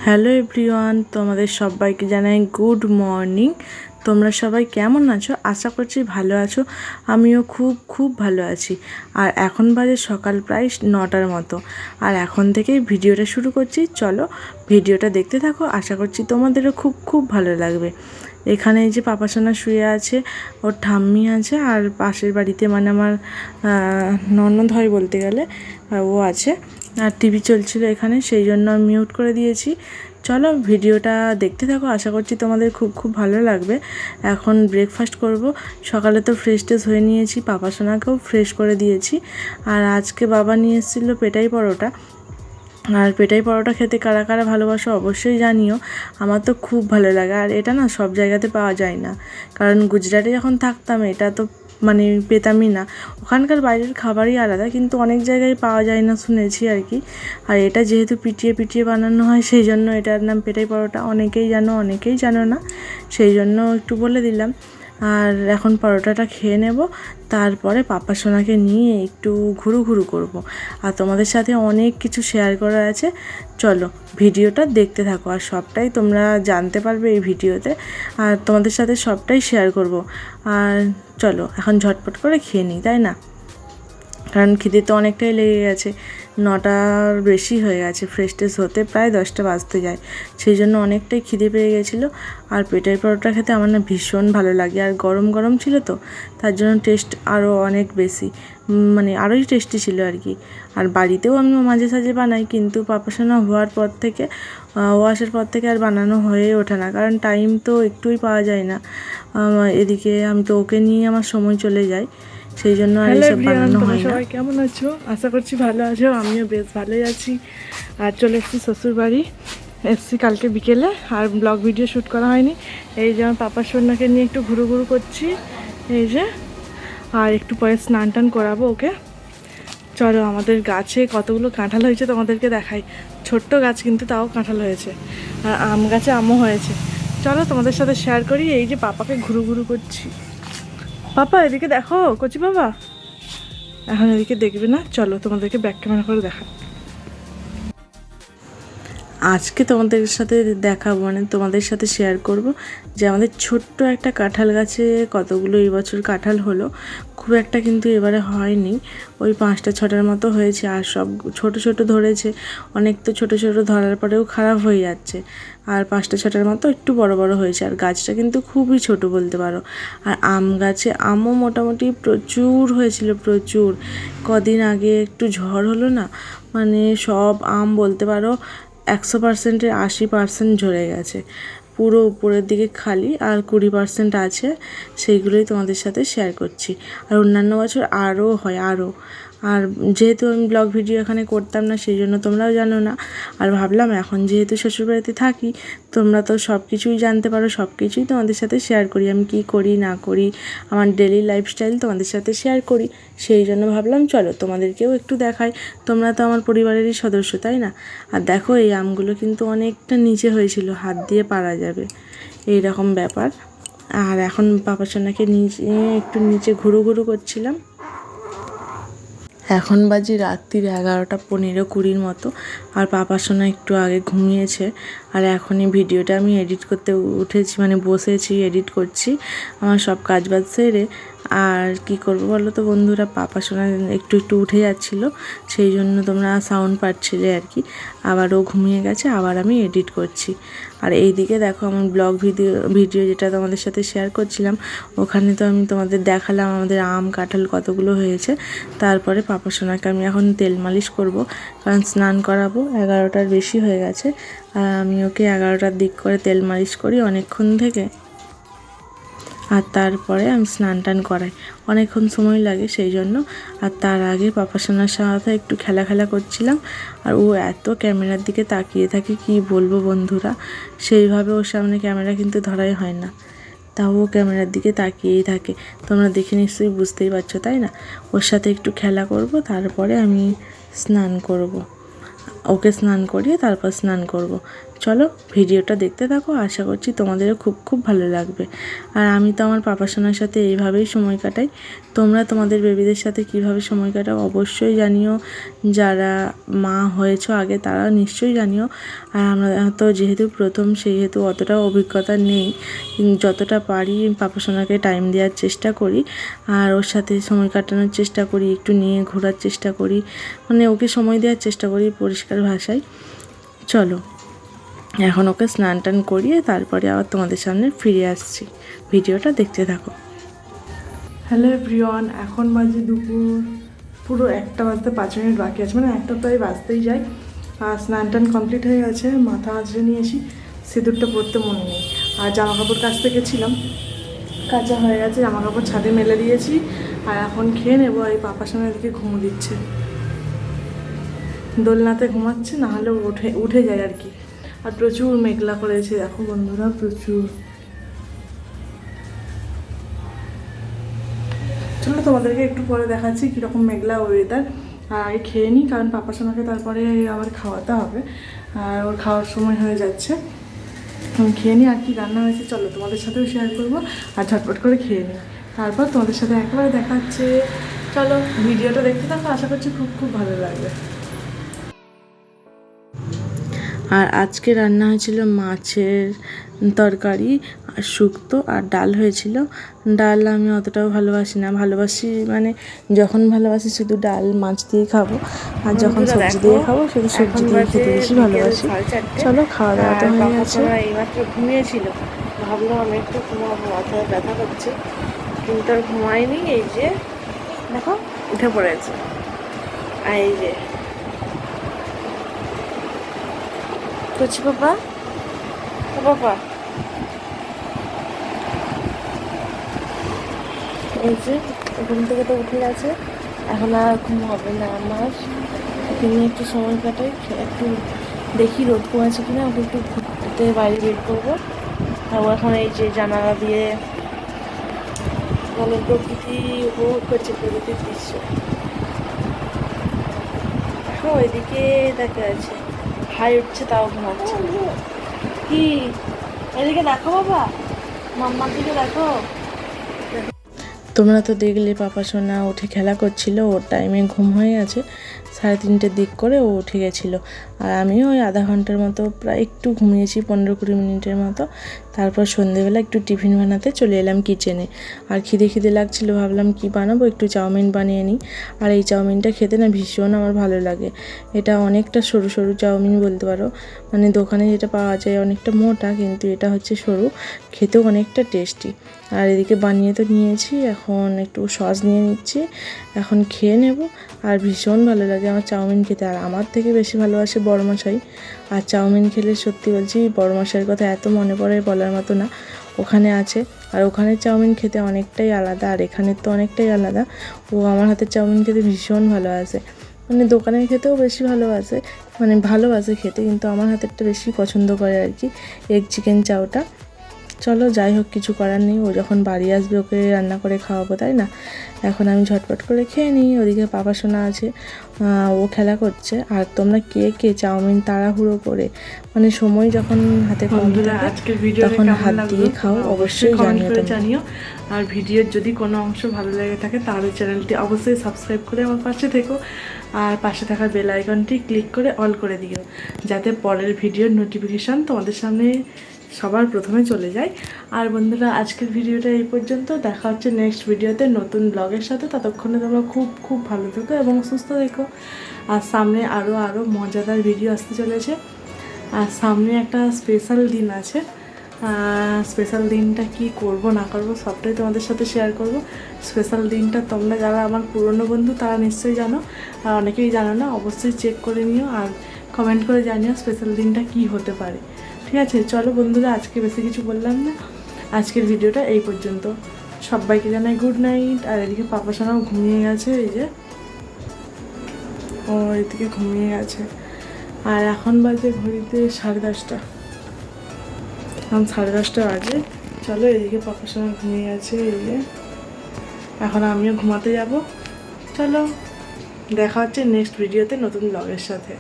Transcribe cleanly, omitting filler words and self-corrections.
Hello everyone, তোমাদের সবাইকে জানাই গুড মর্নিং। তোমরা সবাই কেমন আছো? আশা করছি ভালো আছো। আমিও খুব খুব ভালো আছি। আর এখন বাজে সকাল প্রায় 9টার মতো। আর এখন থেকেই ভিডিওটা শুরু করছি। চলো ভিডিওটা দেখতে থাকো, আশা করছি তোমাদেরও খুব খুব ভালো লাগবে। এখানে এই যে পাপাসোনা শুয়ে আছে, ওর ঠাম্মি আছে, আর পাশের বাড়িতে মানে আমার ননদ হয় বলতে গেলে, ও আছে। আর টিভি চলছিল এখানে, সেই জন্য আমি মিউট করে দিয়েছি। চলো ভিডিওটা দেখতে থাকো, আশা করছি তোমাদের খুব খুব ভালো লাগবে। এখন ব্রেকফাস্ট করব। সকালে তো ফ্রেশ ট্রেশ হয়ে নিয়েছি, পাপাসোনাকেও ফ্রেশ করে দিয়েছি। আর আজকে বাবা নিয়ে এসেছিলো পেটাই পরোটা। আর পেটাই পরোটা খেতে কারা কারা ভালোবাসো অবশ্যই জানিও। আমার তো খুব ভালো লাগে। আর এটা না সব জায়গাতে পাওয়া যায় না, কারণ গুজরাটে যখন থাকতাম এটা তো মানে পেতামই না। ওখানকার বাইরের খাবারই আলাদা, কিন্তু অনেক জায়গায় পাওয়া যায় না শুনেছি আর কি। আর এটা যেহেতু পিটিয়ে পিটিয়ে বানানো হয়, সেই জন্য এটার নাম পেটাই পরোটা। অনেকেই জানো, অনেকেই জানো না, সেই জন্য একটু বলে দিলাম। আর এখন পরোটাটা খেয়ে নেব, তারপরে পাপাসোনাকে নিয়ে একটু ঘুরু ঘুরু করব। আর তোমাদের সাথে অনেক কিছু শেয়ার করার আছে। চলো ভিডিওটা দেখতে থাকো, আর সবটাই তোমরা জানতে পারবে এই ভিডিওতে। আর তোমাদের সাথে সবটাই শেয়ার করব। আর চলো এখন ঝটপট করে খেয়ে নিই, তাই না? কারণ খিদে তো অনেকটাই লেগে গেছে, 9টার বেশি হয়ে গেছে, ফ্রেশ ট্রেশ হতে প্রায় 10টা বাজতে যায়। সেই জন্য অনেকটাই খিদে পেয়ে গেছিলো। আর পেটাই পরোটা খেতে আমার না ভীষণ ভালো লাগে, আর গরম গরম ছিল তো, তার জন্য টেস্ট আরও অনেক বেশি, মানে আরোই টেস্টি ছিল আর কি। আর বাড়িতেও আমি মাঝে সাঝে বানাই, কিন্তু পাপাসোনা হওয়ার পর থেকে, ও আসার পর থেকে আর বানানো হয়ে ওঠে না, কারণ টাইম তো একটুই পাওয়া যায় না। এদিকে আমি তো ওকে নিয়ে আমার সময় চলে যায়, সেই জন্য আর এসব বানানো হয় না। সবাই কেমন আছো? আশা করছি ভালো আছো। আমিও বেশ ভালোই আছি। আর চলে এসেছি শ্বশুর বাড়ি, এসেছি কালকে বিকেলে, আর ব্লগ ভিডিও শ্যুট করা হয়নি। এই যে আমার পাপার সন্ধ্যাকে নিয়ে একটু ঘুরু ঘুরু করছি, এই যে। আর একটু পরে স্নান টান করাবো ওকে। চলো আমাদের গাছে কতগুলো কাঁঠাল হয়েছে তোমাদেরকে দেখাই। ছোট্ট গাছ কিন্তু তাও কাঁঠাল হয়েছে, আর আম গাছে আমও হয়েছে। চলো তোমাদের সাথে শেয়ার করি। এই যে পাপাকে ঘুরু ঘুরু করছি। পাপা এদিকে দেখো, কচি বাবা এখন এদিকে দেখবে না। চলো তোমাদেরকে ব্যাক ক্যামেরা করে দেখা। আজকে তোমাদের সাথে দেখাবো, মানে তোমাদের সাথে শেয়ার করব যে আমাদের ছোট্ট একটা কাঁঠাল গাছে কতগুলো এই বছর কাঁঠাল হলো। খুব একটা কিন্তু এবারে হয়নি, ওই 5টা 6টার মতো হয়েছে। আর সব ছোট ছোট ধরেছে, অনেক তো ছোট ছোট ধরার পরেও খারাপ হয়ে যাচ্ছে। আর 5টা 6টার মতো একটু বড় বড় হয়েছে, আর গাছটা কিন্তু খুবই ছোট বলতে পারো। আর আম গাছে আমও মোটামুটি প্রচুর হয়েছিল, প্রচুর। কদিন আগে একটু ঝড় হলো না, মানে সব আম বলতে পারো 100%-এর 80% ঝরে গেছে। পুরো উপরের দিকে খালি, আর 20% আছে, সেইগুলোই তোমাদের সাথে শেয়ার করছি। আর অন্যান্য বছর আরও হয়, আরও। আর যেহেতু আমি ব্লগ ভিডিও এখানে করতাম না, সেই জন্য তোমরাও জানো না। আর ভাবলাম এখন যেহেতু শ্বশুরবাড়িতে থাকি, তোমরা তো সব কিছুই জানতে পারো, সব কিছুই তোমাদের সাথে শেয়ার করি। আমি কী করি না করি, আমার ডেলি লাইফস্টাইল তোমাদের সাথে শেয়ার করি। সেই জন্য ভাবলাম চলো তোমাদেরকেও একটু দেখাই। তোমরা তো আমার পরিবারেরই সদস্য, তাই না? আর দেখো এই আমগুলো কিন্তু অনেকটা নিচে হয়েছিল, হাত দিয়ে পারা যাবে এই রকম ব্যাপার। আর এখন পাপাসোনাকে নিচে একটু নিচে ঘুরু ঘুরু করছিলাম। এখন বাজি রাত্রির 11টা 15-20 মতো। আর পাপাসোনা একটু আগে ঘুমিয়েছে। আর এখনই ভিডিওটা আমি এডিট করতে উঠেছি, মানে বসেছি, এডিট করছি আমার সব কাজবাজ সেরে। আর কি করবো বলো তো বন্ধুরা, পাপাসোনা একটু একটু উঠে যাচ্ছিলো, সেই জন্য তোমরা সাউন্ড পাচ্ছিলে আর কি। আবার ও ঘুমিয়ে গেছে, আবার আমি এডিট করছি। আর এই দিকে দেখো আমার ব্লগ ভিডিও যেটা তোমাদের সাথে শেয়ার করছিলাম, ওখানে তো আমি তোমাদের দেখালাম আমাদের আম কাঁঠাল কতগুলো হয়েছে। তারপরে পাপাসোনাকে আমি এখন তেল মালিশ করব, কারণ স্নান করাবো, 11টার বেশি হয়ে গেছে। আর আমি ওকে 11টার দিক করে তেল মালিশ করি অনেকক্ষণ থেকে। আর তারপরে আমি স্নান টান করাই, অনেকক্ষণ সময় লাগে সেই জন্য। আর তার আগে পাপাসোনার সাথে একটু খেলা করছিলাম। আর ও এত ক্যামেরার দিকে তাকিয়ে থাকে, কি বলবো বন্ধুরা, সেইভাবে ওর সামনে ক্যামেরা কিন্তু ধরাই হয় না, তাও ও ক্যামেরার দিকে তাকিয়েই থাকে। তোমরা দেখে নিশ্চয়ই বুঝতেই পারছো, তাই না? ওর সাথে একটু খেলা করব, তারপরে আমি স্নান করব। ওকে স্নান করিয়ে তারপর স্নান করব। চলো ভিডিওটা দেখতে থাকো, আশা করছি তোমাদেরও খুব খুব ভালো লাগবে। আর আমি তো আমার পাপা সোনার সাথে এইভাবেই সময় কাটাই। তোমরা তোমাদের বেবিদের সাথে কিভাবে সময় কাটাও অবশ্যই জানিও। যারা মা হয়েছো আগে তারা নিশ্চয়ই জানিও। আর আমরা তো যেহেতু প্রথম, সেহেতু অতটা অভিজ্ঞতা নেই, যতটা পারি পাপা সোনাকে টাইম দেওয়ার চেষ্টা করি আর ওর সাথে সময় কাটানোর চেষ্টা করি, একটু নিয়ে ঘোরার চেষ্টা করি, মানে ওকে সময় দেওয়ার চেষ্টা করি পরিষ্কার ভাষায়। চলো এখন ওকে স্নান টান করিয়ে তারপরে আবার তোমাদের সামনে ফিরে আসছি, ভিডিওটা দেখতে থাকো। হ্যালো এভরিওয়ান, এখন বাজে দুপুর পুরো 1টা বাজতে 5 মিনিট বাকি আছে, মানে 1টা প্রায় বাজতেই যায়। আর স্নান টান কমপ্লিট হয়ে গেছে, মাথা আঁচড়ে নিয়েছি, সিঁদুরটা পরতে মনে নেই। আর জামা কাপড় কাচতে গেছিলাম, কাচা হয়ে গেছে, জামা কাপড় ছাদে মেলে দিয়েছি। আর এখন খেয়ে নেবো। এই পাপার সামনে দিকে ঘুমো দিচ্ছে, দোলনাতে ঘুমাচ্ছে, না হলে উঠে যায় আর কি। আর প্রচুর মেঘলা করেছে দেখো বন্ধুরা, প্রচুর। চলো তোমাদেরকে একটু পরে দেখাচ্ছি কীরকম মেঘলা ওয়েদার। আর আগে খেয়ে নিই, কারণ পাপা সোনাকে তারপরে আবার খাওয়াতে হবে, আর ওর খাওয়ার সময় হয়ে যাচ্ছে। খেয়ে নিই, আর কি রান্না হয়েছে চলো তোমাদের সাথেও শেয়ার করবো। আর ঝটপট করে খেয়ে নিই, তারপর তোমাদের সাথে একেবারে দেখা হচ্ছে। চলো ভিডিওটা দেখতে থাকো, আশা করছি খুব খুব ভালো লাগবে। আর আজকে রান্না হয়েছিল মাছের তরকারি আর শুক্তো আর ডাল হয়েছিল। ডাল আমি অতটাও ভালোবাসি না, ভালোবাসি মানে যখন ভালোবাসি শুধু ডাল মাছ দিয়ে খাবো, আর যখন সবজি দিয়ে খাবো শুধু সবজি দিয়ে খেতে বেশি ভালোবাসি। চলো খাওয়া দাওয়া তো হয়ে গেছে। এইমাত্র ঘুমিয়েছিল, ভাবলাম আমি একটু ঘুমাবো, মাথায় ব্যথা করছে, কিন্তু আর ঘুমাইনি। এই যে দেখো উঠে পড়েছে, আর এই যে করছি বাবা, বাবা এই যে ঘুম থেকে তো উঠে গেছে, এখন আর ঘুম হবে না আমার। ওকে নিয়ে একটু সময় কাটাই, একটু দেখি রোদ কমেছে কিনা, ওকে একটু ঘুরতে বাইরে বের করবো। আর ও এখন এই যে জানালা দিয়ে মানে প্রকৃতি উপভোগ করছে, প্রকৃতির দৃশ্য। এখন ওইদিকে দেখে আছে, হাই উঠছে তাও ঘুমাচ্ছে। কি এদিকে দেখো বাবা, মাম্মার দিকে দেখো। তোমরা তো দেখলে পাপা সোনা উঠে খেলা করছিল, ওর টাইমে ঘুম হয়ে গেছে, 3:30 দিক করে ও উঠে গেছিলো। আর আমিও ওই আধা ঘন্টার মতো প্রায় একটু ঘুমিয়েছি, 15-20 মিনিটের মতো। তারপর সন্ধেবেলা একটু টিফিন বানাতে চলে এলাম কিচেনে। আর খিদে লাগছিলো, ভাবলাম কি বানাবো, একটু চাউমিন বানিয়ে নিই। আর এই চাউমিনটা খেতে না ভীষণ আমার ভালো লাগে। এটা অনেকটা সরু সরু চাউমিন বলতে পারো, মানে দোকানে যেটা পাওয়া যায় অনেকটা মোটা, কিন্তু এটা হচ্ছে সরু, খেতেও অনেকটা টেস্টি। আর এদিকে বানিয়ে তো নিয়েছি, এখন একটু সস নিয়ে নিচ্ছি, এখন খেয়ে নেব। আর ভীষণ ভালো লাগে আমার চাউমিন খেতে, আর আমার থেকে বেশি ভালোবাসে বড়মশাই। আর চাউমিন খেলে সত্যি বলছি বড়মশাইয়ের কথা এত মনে পড়ে বলার মতো না। ওখানে আছে, আর ওখানের চাউমিন খেতে অনেকটাই আলাদা, আর এখানের তো অনেকটাই আলাদা। ও আমার হাতের চাউমিন খেতে ভীষণ ভালোবাসে, মানে দোকানের খেতেও বেশি ভালোবাসে, মানে ভালোবাসে খেতে, কিন্তু আমার হাতেরটা বেশি পছন্দ করে আর কি, এগ চিকেন চাউটা। চলো যাই হোক, কিছু করার নেই, ও যখন বাড়ি আসবে ওকে রান্না করে খাওয়াবো, তাই না। এখন আমি ঝটপট করে খেয়ে নিই। ওদিকে পাপা সোনা আছে, ও খেলা করছে। আর তোমরা কে কে চাউমিন তাড়াহুড়ো করে, মানে সময় যখন হাতে কম থাকে তখন হাত দিয়ে খাও, অবশ্যই জানিও। আর ভিডিওর যদি কোনো অংশ ভালো লেগে থাকে তাহলে চ্যানেলটি অবশ্যই সাবস্ক্রাইব করে আমার পাশে থেকো, আর পাশে থাকা বেল আইকনটি ক্লিক করে অল করে দিও, যাতে পরের ভিডিওর নোটিফিকেশান তোমাদের সামনে সবার প্রথমে চলে যায়। আর বন্ধুরা আজকের ভিডিওটা এই পর্যন্ত, দেখা হচ্ছে নেক্সট ভিডিওতে নতুন ব্লগের সাথে। ততক্ষণে তোমরা খুব খুব ভালো থেকো এবং সুস্থ থেকো। আর সামনে আরও মজাদার ভিডিও আসতে চলেছে। আর সামনে একটা স্পেশাল দিন আছে, স্পেশাল দিনটা কি করব না করব সবটাই তোমাদের সাথে শেয়ার করব। স্পেশাল দিনটা তোমরা যারা আমার পুরনো বন্ধু তারা নিশ্চয়ই জানো, আর অনেকেই জানো না, অবশ্যই চেক করে নিও আর কমেন্ট করে জানিও স্পেশাল দিনটা কি হতে পারে। ঠিক আছে, চলো বন্ধুরা আজকে বেশি কিছু বললাম না, আজকের ভিডিওটা এই পর্যন্ত। সবাইকে জানাই গুড নাইট। আর এদিকে পাপা সোনাও ঘুমিয়ে গেছে, এই যে ও এদিকে ঘুমিয়ে গেছে। আর এখন বাজে ঘড়িতে 10:30, এখন 10:30 বাজে। চলো এদিকে পাপা সোনা ঘুমিয়ে গেছে, এই যে এখন আমিও ঘুমাতে যাব। চলো দেখা হচ্ছে নেক্সট ভিডিওতে নতুন ব্লগের সাথে।